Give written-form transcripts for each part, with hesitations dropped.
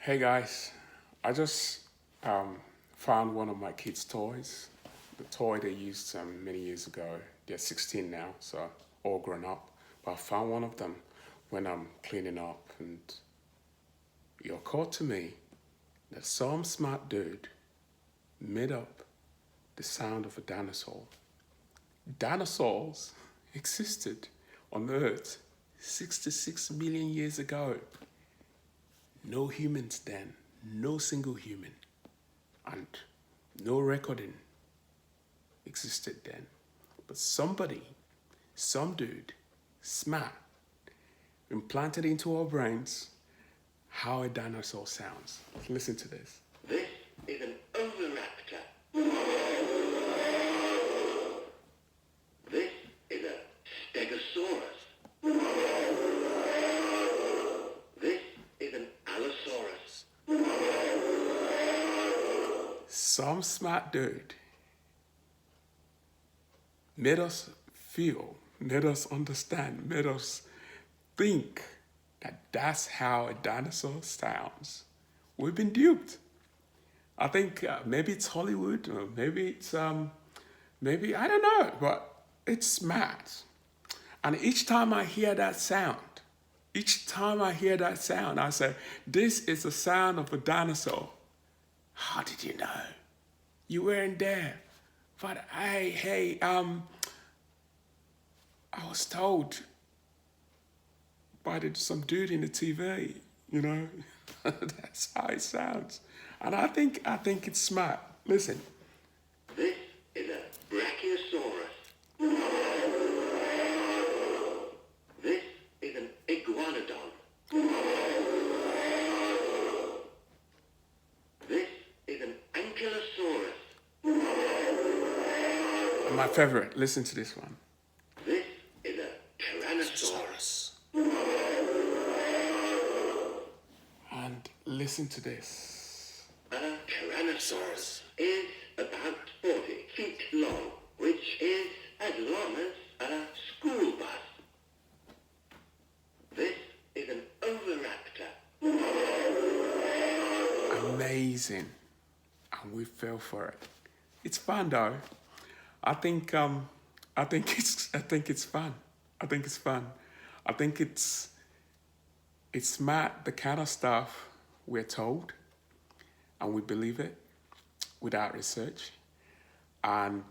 Hey guys, I just found one of my kids' toys. The toy they used many years ago. They're 16 now, so all grown up. But I found one of them when I'm cleaning up, and it occurred to me that some smart dude made up the sound of a dinosaur. Dinosaurs existed on Earth 66 million years ago. No humans then, no single human, and no recording existed then. But somebody, some dude, smart, implanted into our brains how a dinosaur sounds. Listen to this. This is an oviraptor. This is a stegosaurus. This is an allosaurus. Some smart dude made us feel, made us understand, made us think that that's how a dinosaur sounds. We've been duped. I think maybe it's Hollywood, or maybe it's maybe I don't know, but it's smart. And each time I hear that sound, I say, "This is the sound of a dinosaur." How did you know? You weren't there. But hey, I was told by some dude in the TV, that's how it sounds. And I think it's smart. Listen. This is a brachiosaurus. This is an iguanodon. This is an ankylosaurus. And my favorite, listen to this one. This is a tyrannosaurus. And listen to this. A tyrannosaurus is about 40 feet long, which is as long as a school bus. This is an oviraptor. Amazing. And we fell for it. It's fun though. I think it's fun. I think it's smart, the kind of stuff we're told and we believe it without research. And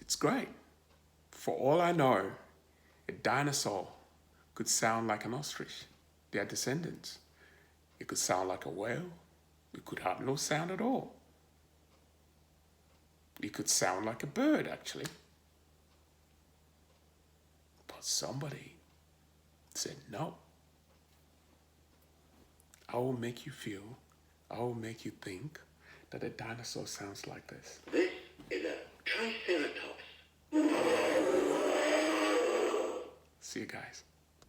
it's great. For all I know, a dinosaur could sound like an ostrich, their descendants. It could sound like a whale. It could have no sound at all. It could sound like a bird, actually. But somebody said, no. I will make you feel, I will make you think that a dinosaur sounds like this. This is a triceratops. See you guys.